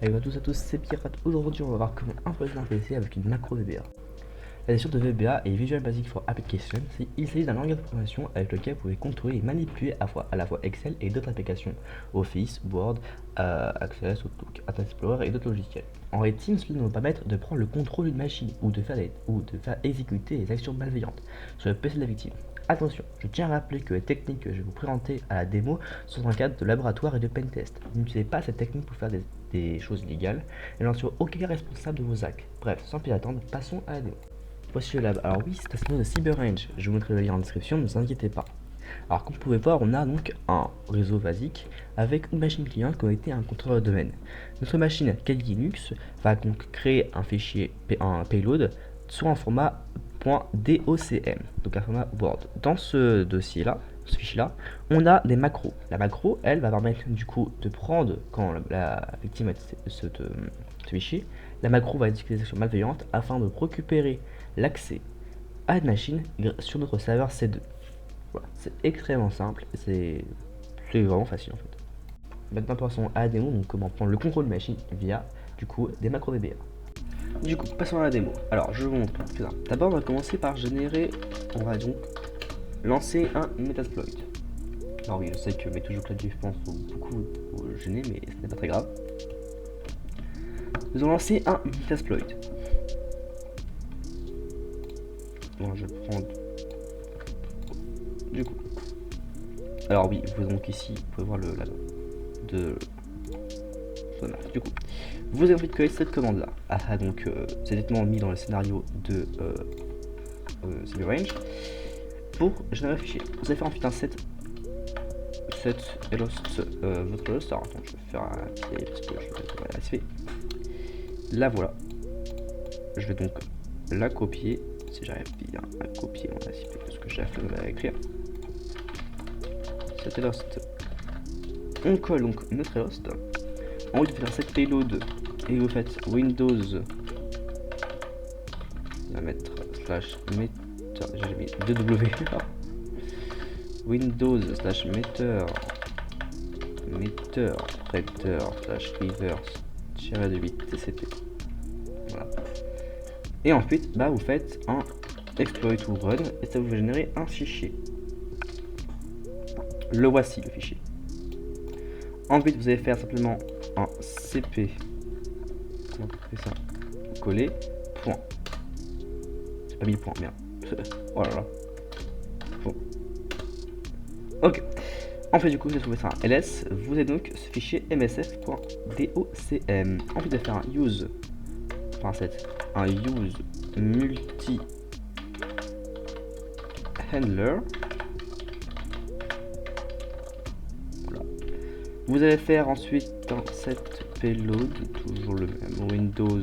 Et bonjour à tous, c'est Pirate. Aujourd'hui, on va voir comment imposer un PC avec une macro VBA. La notion de VBA est Visual Basic for Application. Il s'agit d'un langage de programmation avec lequel vous pouvez contrôler et manipuler à la fois Excel et d'autres applications, Office, Word, Access, Outlook, Internet Explorer et d'autres logiciels. En réalité, cela nous permettre de prendre le contrôle d'une machine ou de faire exécuter des actions malveillantes sur le PC de la victime. Attention, je tiens à rappeler que les techniques que je vais vous présenter à la démo sont dans le cadre de laboratoire et de pentest. N'utilisez pas cette technique pour faire des choses illégales et n'en soyez aucun responsable de vos actes. Bref, sans plus attendre, passons à la démo. Voici le lab. Alors oui, c'est un signal de CyberRange. Je vous mettrai le lien en description, ne vous inquiétez pas. Alors comme vous pouvez voir, on a donc un réseau basique avec une machine client connectée à un contrôleur de domaine. Notre machine Kali Linux va donc créer un fichier, un payload sur un format .docm, donc un format Word. Dans ce dossier-là, ce fichier-là, on a des macros. La macro, elle, va permettre du coup de prendre, quand la victime a ce fichier, la macro va exécuter des actions malveillantes afin de récupérer l'accès à une machine sur notre serveur C2. Voilà, c'est extrêmement simple, c'est vraiment facile en fait. Maintenant passons à la démo, donc comment prendre le contrôle de machine via du coup des macros VBA. Du coup, passons à la démo. Alors je vous montre plus simple. D'abord on va commencer par générer, on va donc lancer un Metasploit. Alors oui, je sais que mes toujours clavier je pense faut beaucoup vous gêner, mais ce n'est pas très grave. Nous allons lancer un Metasploit. Bon, je prends du coup. Alors oui, vous donc ici, vous pouvez voir le là de Sonar. Du coup, vous avez envie de coller cette commande là. Donc c'est directement mis dans le scénario de CyberRange pour générer un fichier. Vous allez faire ensuite un set host votre host. Alors attends, je vais faire un pied parce que je vais fait. Là voilà. Je vais donc la copier. Si j'arrive bien à copier mon IP parce que j'ai la flemme à écrire. Set host. On colle donc notre host. Ensuite, vous faites cette payload et vous faites Windows. On va mettre slash meter. J'ai mis 2W. Windows slash meter prêteur slash reverse de 8 TCP. Voilà. Et ensuite, bah, vous faites un exploit ou run et ça vous va générer un fichier. Le voici le fichier. Ensuite, vous allez faire simplement un cp. Comment on fait ça? Coller. Point. J'ai pas mis le point, merde. Oh là là. Bon. Ok. En fait, du coup, vous avez trouvé ça un ls. Vous avez donc ce fichier msf.docm. Ensuite, vous allez faire un use. Enfin, un use multi handler. Vous allez faire ensuite dans cette payload, toujours le même, Windows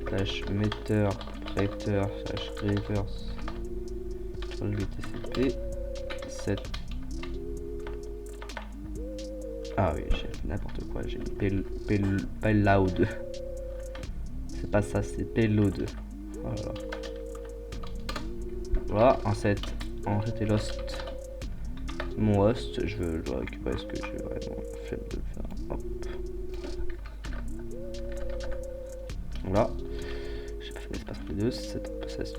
slash meter prêteur slash reverse TCP 7. Ah oui, j'ai fait n'importe quoi, j'ai mis payload. C'est pas ça, c'est payload. Voilà. Voilà, en set et lost. Mon host, je veux le récupérer ce que j'ai vraiment fait de le faire. Hop. Voilà. J'ai pas fait l'espace entre les deux, ça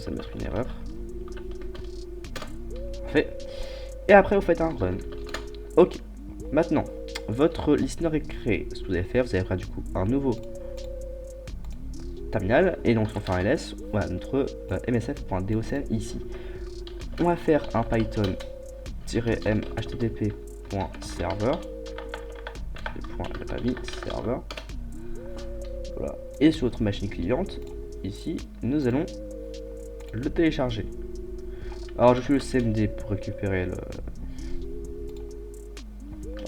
me met une erreur. Fait. Et après vous faites un run. Ok. Maintenant, votre listener est créé. Ce que vous allez faire, vous allez faire du coup un nouveau terminal. Et donc on va faire un ls. Voilà, notre msf.docm ici. On va faire un python -m http.server serveur. Voilà. Et sur notre machine cliente, ici, nous allons le télécharger. Alors je fais le cmd pour récupérer le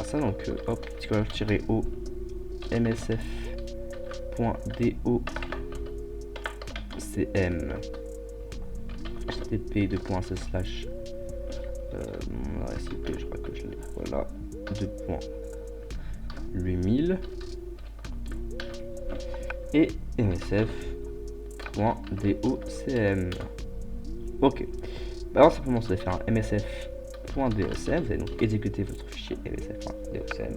ça, donc hop, -o msf.docm http mon adresse IP, je crois que je l'ai. Voilà, 2.8000 et msf.docm. Ok. Bah alors simplement, vous allez faire un msf.docm. Vous allez donc exécuter votre fichier msf.docm.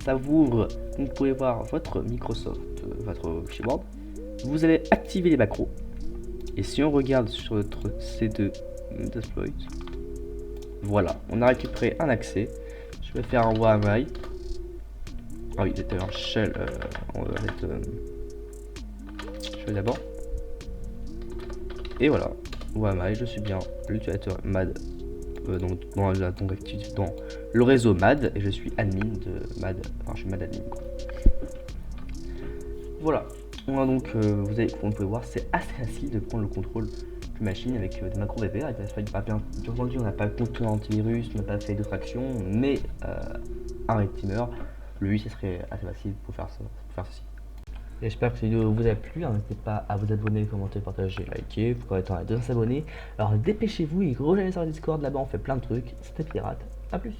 ça vous pouvez voir votre Microsoft, votre keyboard. Vous allez activer les macros. Et si on regarde sur notre C2 Metasploit, voilà, on a récupéré un accès. Je vais faire un WAMI. Ah oui, c'était un shell. On va mettre. Je fais d'abord. Et voilà, WAMI, je suis bien l'utilisateur MAD. Donc dans le réseau MAD, et je suis admin de MAD. Enfin, je suis MAD admin, quoi. Voilà. On a donc, comme vous pouvez voir, c'est assez facile de prendre le contrôle d'une machine avec des macros VPR. Bien entendu, on n'a pas compté antivirus, on n'a pas fait d'autres actions, mais un red teamer, lui, ce serait assez facile pour faire ceci. J'espère que cette vidéo vous a plu. N'hésitez pas à vous abonner, commenter, partager, liker. Vous pourrez être à 200 abonnés. Alors dépêchez-vous et rejoignez sur le Discord. Là-bas, on fait plein de trucs. C'était Pirate. A plus.